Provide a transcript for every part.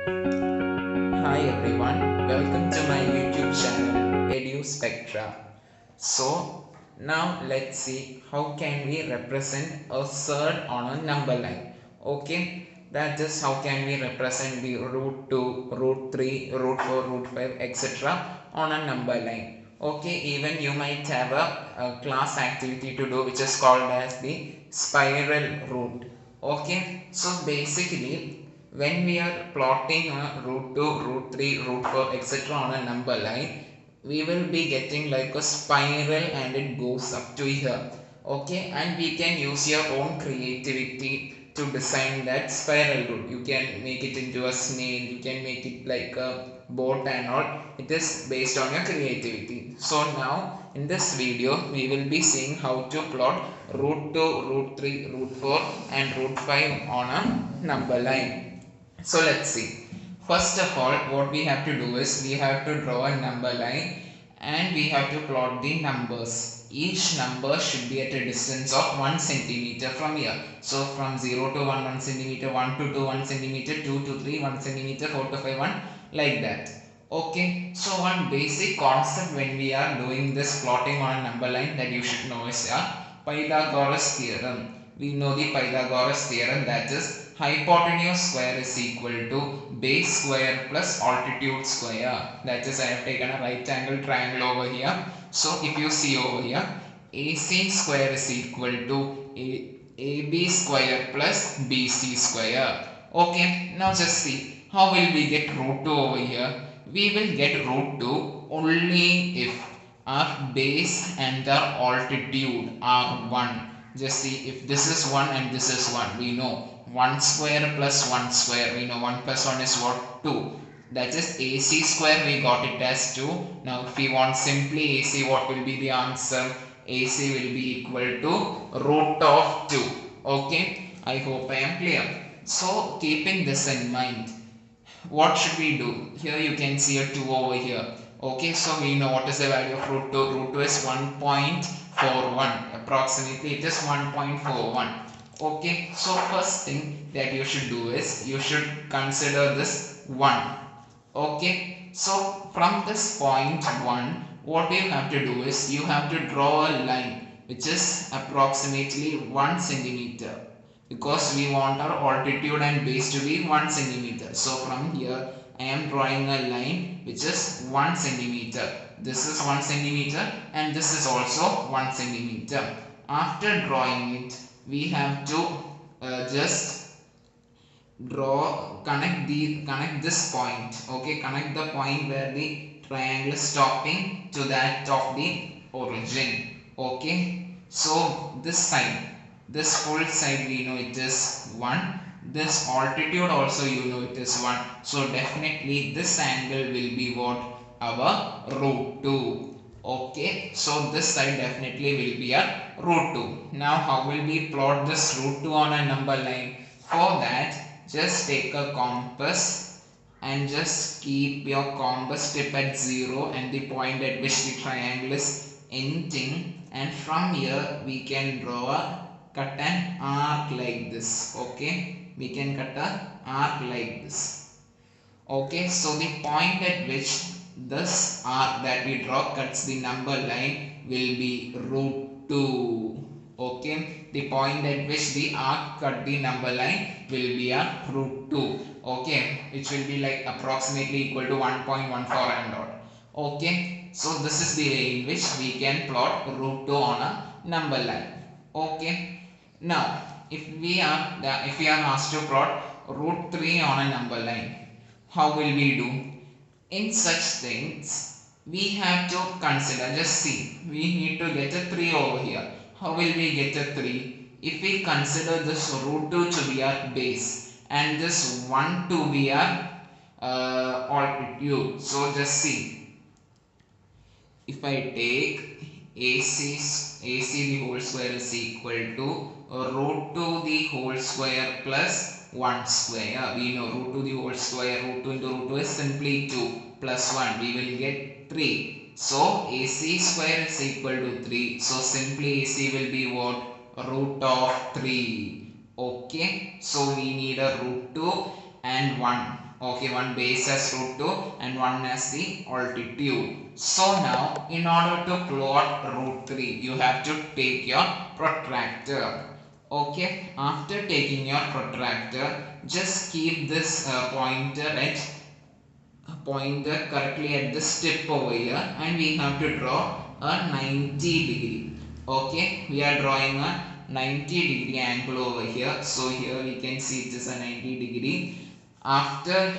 Hi everyone, welcome to my YouTube channel Edu-spectra. So now let's see how can we represent a surd on a number line. Okay, that is how can we represent the root 2, root 3, root 4, root 5 etc. on a number line. Okay, even you might have a class activity to do which is called as the spiral root. Okay, so basically when we are plotting root 2, root 3, root 4 etc. on a number line, we will be getting like a spiral and it goes up to here. Okay, and we can use your own creativity to design that spiral root. You can make it into a snail, you can make it like a boat and all. It is based on your creativity. So now in this video we will be seeing how to plot root 2, root 3, root 4 and root 5 on a number line. So let's see. First of all, what we have to do is we have to draw a number line and we have to plot the numbers. Each number should be at a distance of 1 centimeter from here. So from 0 to 1, 1 centimeter, 1 to 2, 1 centimeter, 2 to 3, 1 centimeter, 4 to 5, 1 like that. Okay, so one basic concept when we are doing this plotting on a number line that you should know is Pythagoras theorem. We know the Pythagoras theorem, that is hypotenuse square is equal to base square plus altitude square. That is, I have taken a right angle triangle over here. So if you see over here, AC square is equal to AB square plus BC square. Okay, now just see how will we get root 2 over here. We will get root 2 only if our base and the altitude are 1. Just see, if this is 1 and this is 1, we know 1 square plus 1 square, we know 1 plus 1 is what? 2. That is AC square, we got it as 2. Now if we want simply AC, what will be the answer? AC will be equal to root of 2. Okay, I hope I am clear. So keeping this in mind, what should we do? Here you can see a 2 over here. Okay, so we know what is the value of root 2. Root 2 is 1.41. Approximately it is 1.41. Okay, so first thing that you should do is you should consider this 1. Okay, so from this point 1, what you have to do is you have to draw a line which is approximately 1 centimeter, because we want our altitude and base to be 1 centimeter. So from here I am drawing a line which is 1 centimeter. This is 1 centimeter and this is also 1 centimeter. After drawing it, we have to just connect this point. Okay, connect the point where the triangle is stopping to that of the origin. Okay, so this side, this whole side, we know it is 1. This altitude also you know it is 1. So definitely this angle will be what? Our root 2. Okay, so this side definitely will be a root 2. Now how will we plot this root 2 on a number line? For that, just take a compass and just keep your compass tip at 0 and the point at which the triangle is ending, and from here we can cut an arc like this. Okay, we can cut an arc like this. Okay, so the point at which this arc that we draw cuts the number line will be root 2. Okay, the point at which the arc cut the number line will be a root 2. Okay, which will be like approximately equal to 1.14 and odd. Okay, so this is the way in which we can plot root 2 on a number line. Okay, now if we are asked to plot root 3 on a number line, how will we do? In such things, we have to consider, just see, we need to get a 3 over here. How will we get a 3? If we consider this root 2 to be our base and this 1 to be our altitude. So just see, if I take AC the whole square is equal to root 2 the whole square plus 1 square. We know root 2 the whole square, root 2 into root 2 is simply 2 plus 1. We will get 3. So AC square is equal to 3. So simply AC will be what? Root of 3. Okay. So we need a root 2 and 1. Okay, one base as root 2 and one as the altitude. So now in order to plot root 3, you have to take your protractor. Okay, after taking your protractor, just keep this pointer correctly at this tip over here, and we have to draw a 90 degree. Okay, we are drawing a 90 degree angle over here. So here we can see it is a 90 degree. After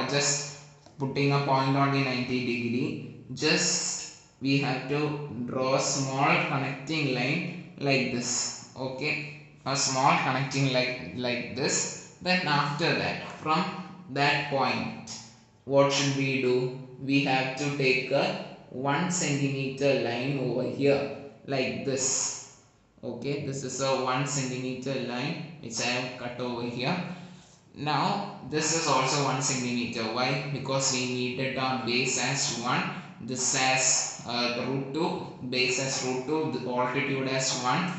just putting a point on the 90 degree, just we have to draw a small connecting line like this. Okay, a small connecting line like this. Then after that, from that point, what should we do? We have to take a 1 centimeter line over here like this. Okay, this is a 1 centimeter line which I have cut over here. Now this is also 1 centimeter. Why? Because we needed our base as 1, this as root 2, base as root 2, the altitude as 1.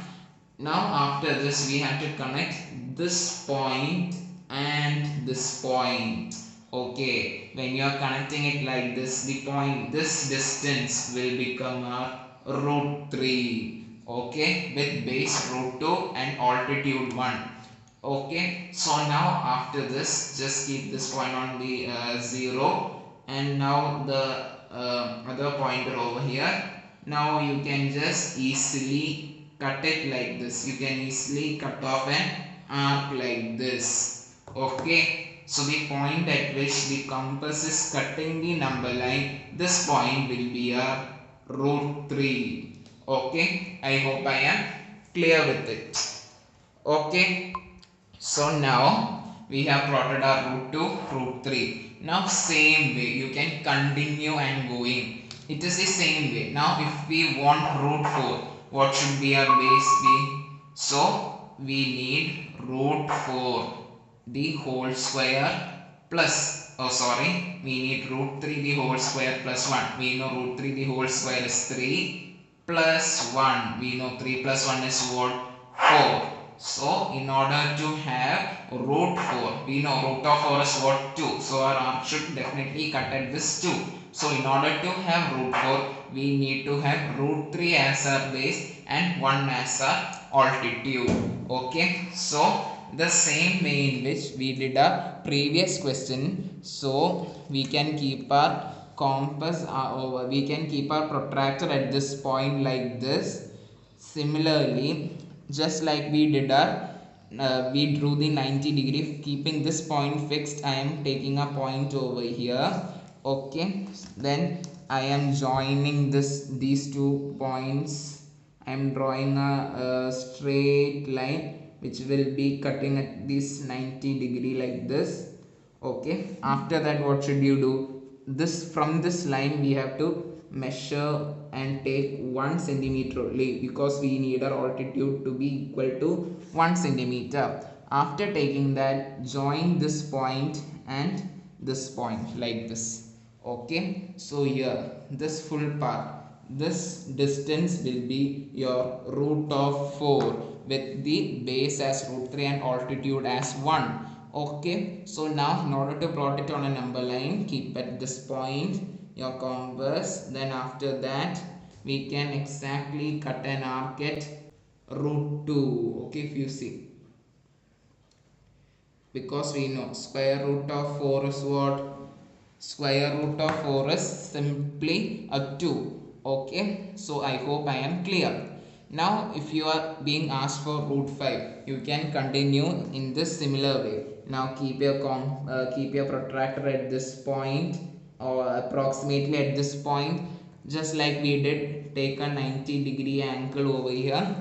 Now after this we have to connect this point and this point. Okay, when you are connecting it like this, the point, this distance will become a root 3. Okay, with base root 2 and altitude 1. Okay, so now after this, just keep this point on the 0, and now the other pointer over here. Now you can just easily cut it like this. You can easily cut off an arc like this. Okay, so the point at which the compass is cutting the number line, this point will be a root 3. Okay, I hope I am clear with it. Okay, so now we have plotted our root 2, root 3. Now same way you can continue and going. It is the same way. Now if we want root 4, what should be our base be? So we need root 4 the whole square plus, we need root 3 the whole square plus 1. We know root 3 the whole square is 3 plus 1. We know 3 plus 1 is what? 4. So in order to have root 4, we know root of 4 is what? 2. So our arc should definitely cut at this 2. So in order to have root 4, we need to have root 3 as our base and 1 as our altitude. Okay, so the same way in which we did a previous question, so we can keep our compass over, we can keep our protractor at this point like this. Similarly, just like we did our we drew the 90 degree, keeping this point fixed, I am taking a point over here. Okay, then I am joining these 2 points. I am drawing a straight line which will be cutting at this 90 degree like this. Okay, after that what should you do? This, from this line we have to measure and take 1 centimeter only, because we need our altitude to be equal to 1 centimeter. After taking that, join this point and this point like this. Okay, so here this full part, this distance will be your root of 4 with the base as root 3 and altitude as 1. Okay, so now in order to plot it on a number line, keep at this point your compass. Then after that we can exactly cut an arc at root 2. Okay, if you see, because we know square root of 4 is what? Square root of 4 is simply a 2. Okay, so I hope I am clear. Now if you are being asked for root 5, you can continue in this similar way. Now keep your protractor at this point, or approximately at this point, just like we did. Take a 90 degree angle over here,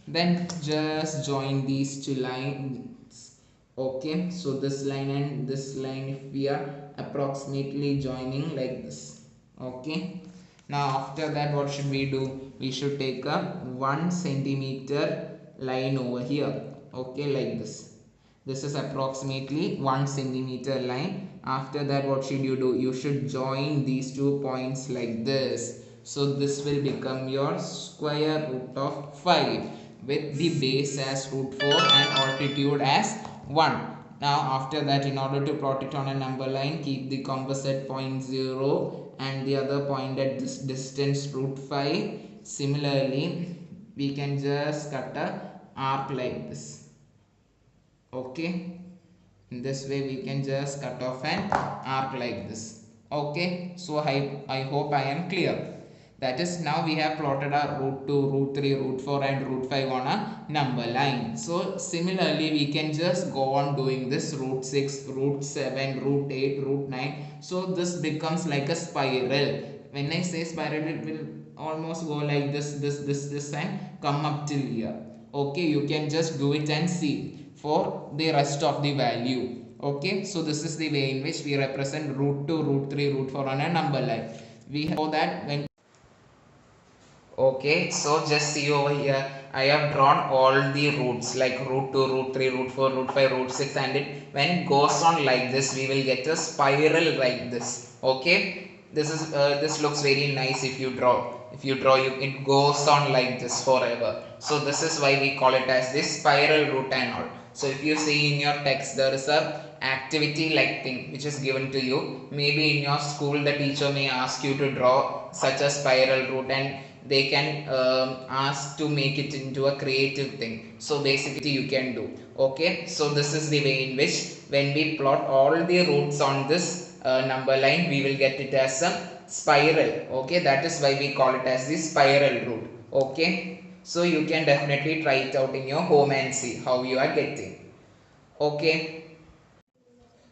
then just join these 2 lines. Okay, so this line and this line, if we are approximately joining like this. Okay, now after that what should we do? We should take a 1 centimeter line over here. Okay, like this. This is approximately 1 centimeter line. After that what should you do? You should join these 2 points like this. So this will become your square root of 5 with the base as root 4 and altitude as 1. Now after that, in order to plot it on a number line, keep the compass at point 0 and the other point at this distance root 5. Similarly, we can just cut a arc like this. Okay, in this way we can just cut off an arc like this. Okay, so I hope I am clear. That is, now we have plotted our root 2, root 3, root 4 and root 5 on a number line. So similarly we can just go on doing this root 6, root 7, root 8, root 9. So this becomes like a spiral. When I say spiral, it will almost go like this and come up till here. Okay, you can just do it and see for the rest of the value. Okay, so this is the way in which we represent root 2, root 3, root 4 on a number line. We know that when okay, so just see over here, I have drawn all the roots like root 2, root 3, root 4, root 5, root 6, and when it goes on like this, we will get a spiral like this. Okay, this looks very nice if you draw. If you draw, it goes on like this forever. So this is why we call it as this spiral root and all. So if you see in your text, there is a activity like thing which is given to you. Maybe in your school the teacher may ask you to draw such a spiral root, and they can ask to make it into a creative thing. So basically you can do. Okay, so this is the way in which when we plot all the roots on this number line, we will get it as a spiral. Okay, that is why we call it as the spiral root. Okay, so you can definitely try it out in your home and see how you are getting. Okay.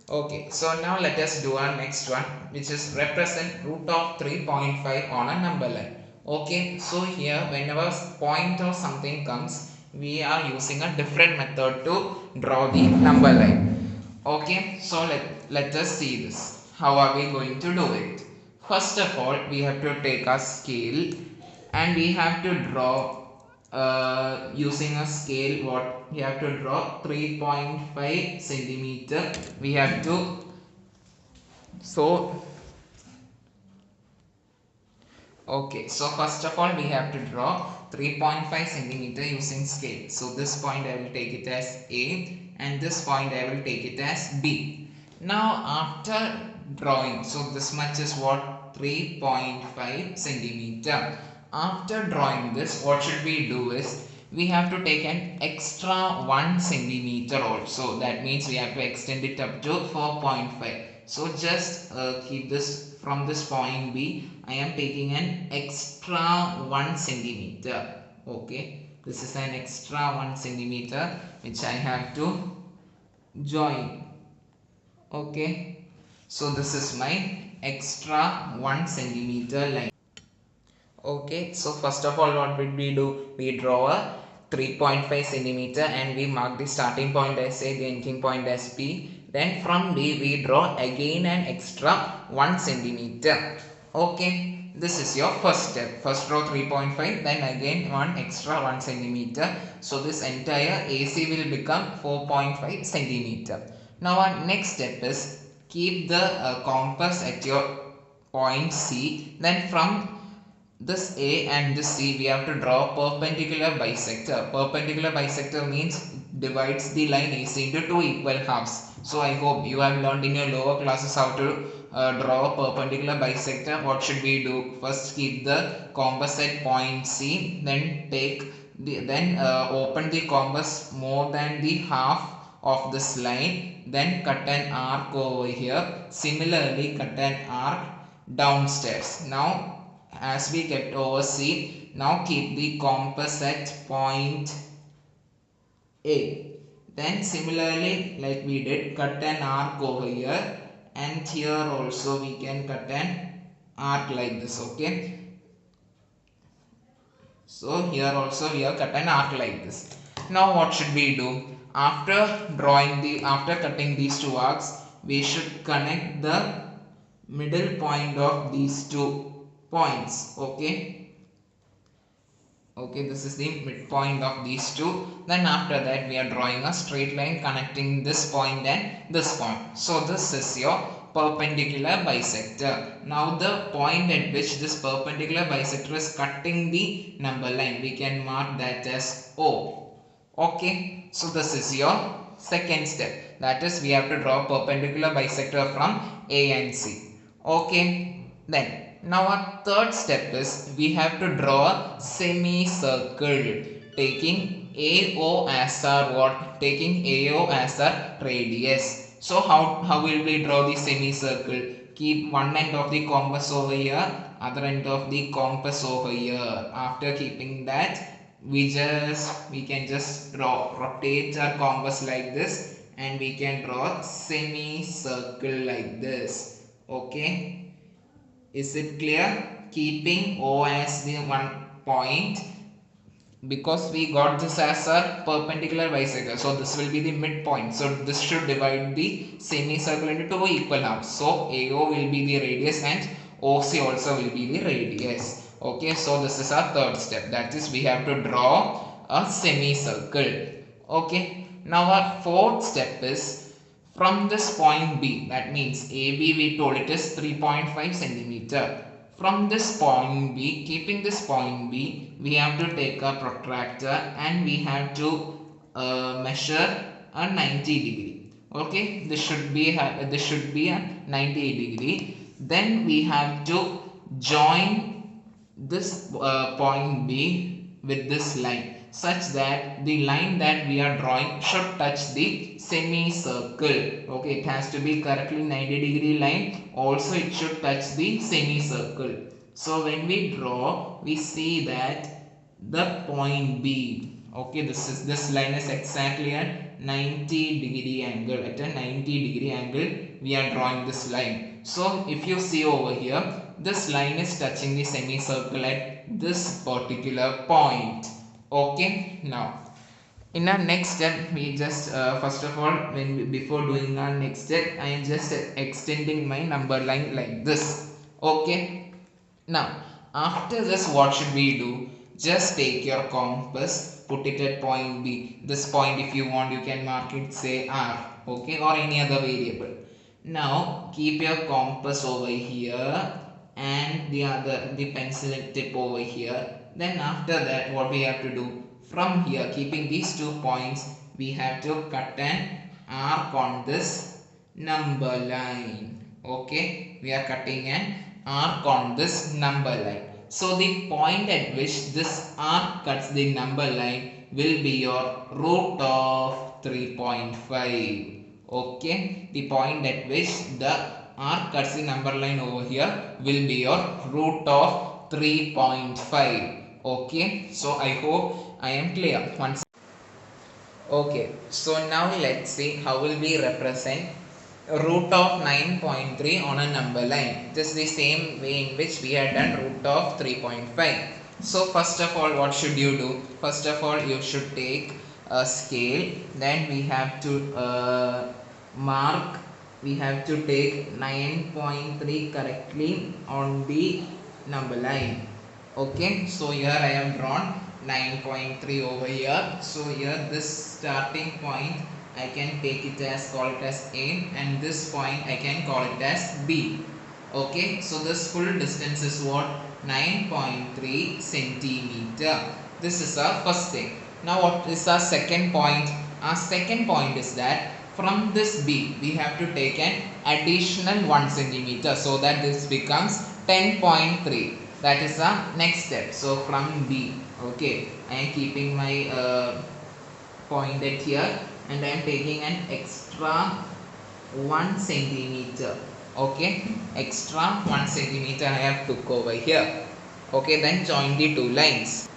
Okay, so now let us do our next one, which is represent root of 3.5 on a number line. Okay, so here whenever point or something comes, we are using a different method to draw the number line. Okay, so let us see this. How are we going to do it? First of all, we have to take our scale and we have to draw using a scale. What we have to draw 3.5 centimeter. We have to okay, so first of all we have to draw 3.5 centimeter using scale. So this point I will take it as A and this point I will take it as B. Now after drawing, so this much is what 3.5 centimeter. After drawing this, what should we do is we have to take an extra 1 centimeter also. That means we have to extend it up to 4.5. So just keep this from this point B. I am taking an extra 1 centimeter. Okay, this is an extra 1 centimeter which I have to join. Okay, so this is my extra 1 centimeter line. Okay, so first of all what did we do? We draw a 3.5 centimeter and we mark the starting point as A, the ending point as B. Then from B we draw again an extra 1 centimeter. Okay, this is your first step. First draw 3.5, then again one extra 1 centimeter. So this entire AC will become 4.5 centimeter. Now our next step is keep the compass at your point C. Then from this A and this C we have to draw perpendicular bisector. Perpendicular bisector means divides the line AC into two equal halves. So I hope you have learned in your lower classes how to draw a perpendicular bisector. What should we do? First keep the compass at point C, then open the compass more than the half of this line, then cut an arc over here. Similarly cut an arc downstairs. Now as we get over C, now keep the compass at point A. Then similarly like we did, cut an arc over here, and here also we can cut an arc like this. Okay, so here also we have cut an arc like this. Now what should we do? After cutting these two arcs, we should connect the middle point of these two points. Okay, this is the midpoint of these two. Then after that we are drawing a straight line connecting this point and this point. So this is your perpendicular bisector. Now the point at which this perpendicular bisector is cutting the number line, we can mark that as O. Okay, so this is your second step. That is, we have to draw perpendicular bisector from A and C. Okay, then now our third step is we have to draw a semicircle, taking AO as our what? Taking AO as our radius. So how will we draw the semicircle? Keep one end of the compass over here, other end of the compass over here. After keeping that, we can just rotate our compass like this, and we can draw semicircle like this. Okay, is it clear? Keeping O as the one point, because we got this as a perpendicular bisector, so this will be the midpoint, so this should divide the semicircle into two equal halves. So AO will be the radius and OC also will be the radius. Okay, so this is our third step, that is, we have to draw a semicircle. Okay, now our fourth step is from this point B, that means AB, we told it is 3.5 centimeter. From this point B, keeping this point B, we have to take a protractor and we have to measure a 90 degree. Okay, this should be a 90 degree. Then we have to join this point B with this line, such that the line that we are drawing should touch the semicircle. Okay, it has to be correctly 90 degree line. Also, it should touch the semicircle. So when we draw, we see that the point B, okay, this line is exactly at 90 degree angle. At a 90 degree angle, we are drawing this line. So if you see over here, this line is touching the semicircle at this particular point. Okay, now in our next step, we just first of all, before doing our next step, I am just extending my number line like this. Okay, now after this, what should we do? Just take your compass, put it at point B. This point, if you want, you can mark it, say R, okay, or any other variable. Now keep your compass over here and the pencil tip over here. Then after that, what we have to do, from here, keeping these 2 points, we have to cut an arc on this number line. Okay, we are cutting an arc on this number line. So the point at which this arc cuts the number line will be your root of 3.5. Okay, the point at which the arc cuts the number line over here will be your root of 3.5. Okay, so I hope I am clear. Okay, so now let's see how will we represent root of 9.3 on a number line. Just the same way in which we had done root of 3.5. So first of all, what should you do? First of all, you should take a scale. Then we have to we have to take 9.3 correctly on the number line. Okay, so here I have drawn 9.3 over here. So here this starting point, I can take it as, call it as A, and this point I can call it as B. Okay, so this full distance is what? 9.3 centimeter. This is our first thing. Now what is our second point? Our second point is that from this B, we have to take an additional 1 centimeter, so that this becomes 10.3. That is our next step. So from B, okay, I am keeping my point at here, and I am taking an extra 1 centimeter. Okay, extra 1 centimeter I have took over here. Okay, then join the two lines.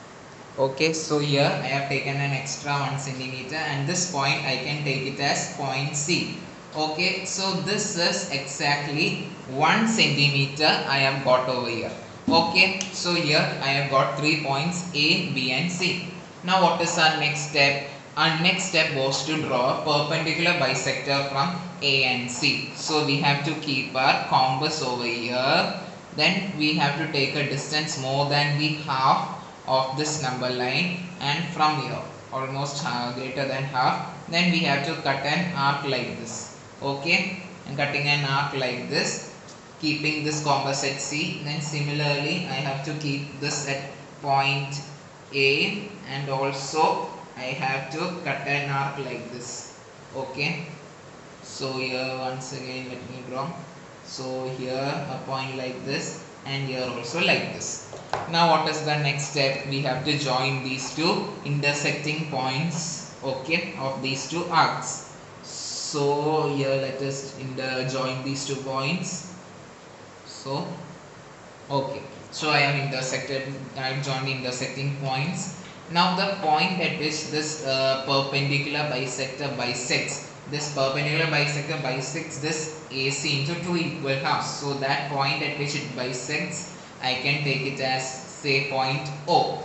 Okay, so here I have taken an extra 1 centimeter, and this point I can take it as point C. Okay, so this is exactly 1 centimeter I have got over here. Okay, so here I have got 3 points A, B and C. Now what is our next step? Our next step was to draw a perpendicular bisector from A and C. So we have to keep our compass over here. Then we have to take a distance more than the half of this number line, and from here almost greater than half. Then we have to cut an arc like this. Okay, and cutting an arc like this, keeping this compass at C. Then similarly I have to keep this at point A, and also I have to cut an arc like this. Okay, So here once again let me draw. So here a point like this, and here also like this. Now what is the next step? We have to join these two intersecting points, okay, of these two arcs. So here let us join these two points. So okay, so I have joined the intersecting points. Now the point at which this perpendicular bisector bisects, this AC into two equal halves. So that point at which it bisects, I can take it as, say, point O.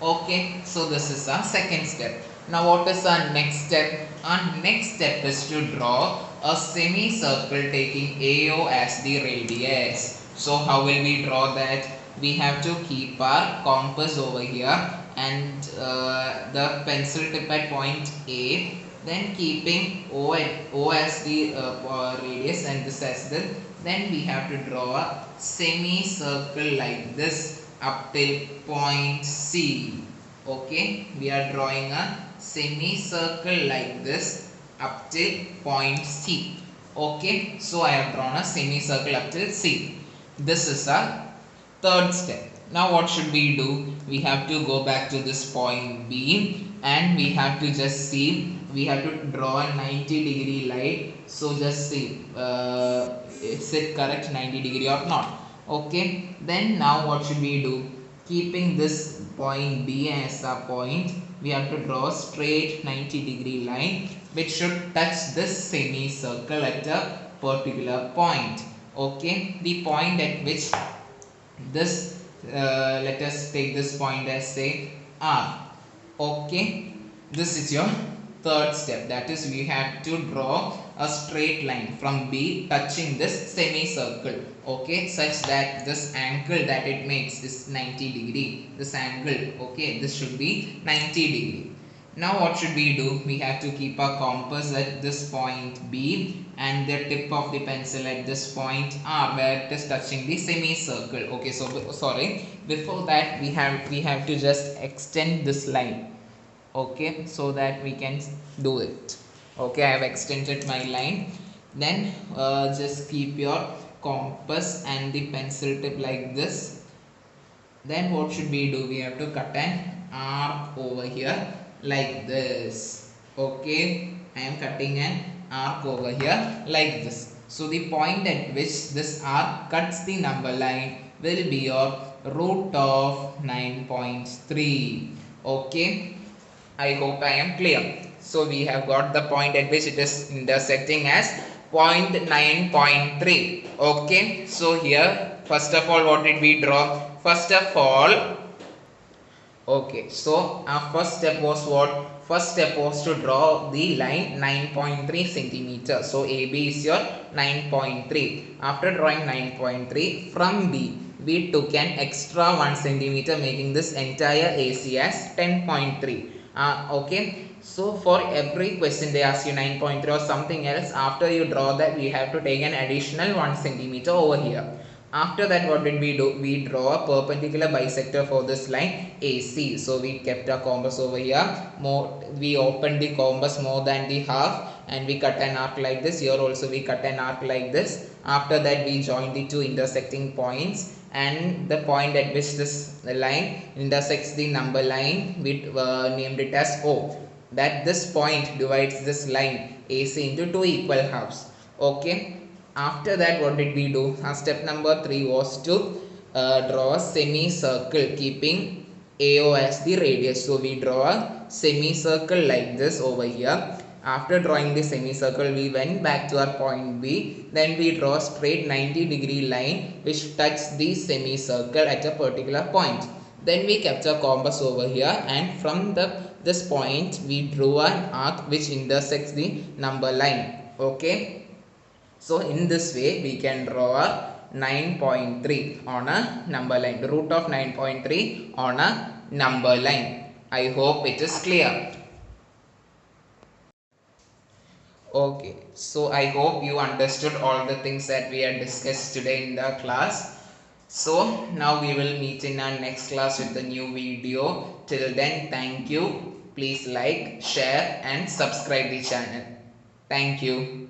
Okay, so this is our second step. Now what is our next step? Our next step is to draw a semicircle taking AO as the radius. So how will we draw that? We have to keep our compass over here and the pencil tip at point A, then keeping O as the radius and this as the, then we have to draw a semicircle like this up till point C. Okay, we are drawing a semicircle like this up till point C. Okay, so I have drawn a semicircle up till C. This is our third step. Now what should we do? We have to go back to this point B and we have to just see, we have to draw a 90-degree line. So just see, is it correct 90-degree or not? Okay, then now what should we do? Keeping this point B as a point, we have to draw a straight 90-degree line which should touch this semicircle at a particular point. Okay, the point at which this let us take this point as, say, R. Okay, this is your third step, that is we have to draw a straight line from B touching this semicircle, okay, such that this angle that it makes is 90-degree. This angle, okay, this should be 90-degree. Now what should we do? We have to keep our compass at this point B and the tip of the pencil at this point R, where it is touching the semicircle. Okay, so sorry, before that we have to just extend this line, okay, so that we can do it. Okay, I have extended my line. Then just keep your compass and the pencil tip like this. Then what should we do? We have to cut an arc over here like this. Okay, I am cutting an arc over here like this. So the point at which this arc cuts the number line will be your root of 9.3. Okay, I hope I am clear. So we have got the point at which it is intersecting as 9.3. Okay, so here first of all what did we draw? First of all, okay, so our first step was what? First step was to draw the line 9.3 centimeter. So AB is your 9.3. After drawing 9.3 from B, we took an extra 1 centimeter, making this entire AC as 10.3. Okay, so for every question they ask you 9.3 or something else, after you draw that we have to take an additional 1 centimeter over here. After that what did we do? We draw a perpendicular bisector for this line AC. So we kept our compass over here. We opened the compass more than the half and we cut an arc like this. Here also we cut an arc like this. After that we join the two intersecting points, and the point at which this line intersects the number line, we named it as O. That this point divides this line AC into two equal halves. Okay. After that what did we do? Step number 3 was to draw a semicircle keeping AO as the radius. So we draw a semicircle like this over here. After drawing the semicircle, we went back to our point B. Then we draw a straight 90-degree line which touches the semicircle at a particular point. Then we kept our compass over here, and from this point we drew an arc which intersects the number line. Okay. So in this way we can draw a 9.3 on a number line, the root of 9.3 on a number line. I hope it is clear. Okay, so I hope you understood all the things that we had discussed today in the class. So now we will meet in our next class with a new video. Till then, thank you. Please like, share and subscribe the channel. Thank you.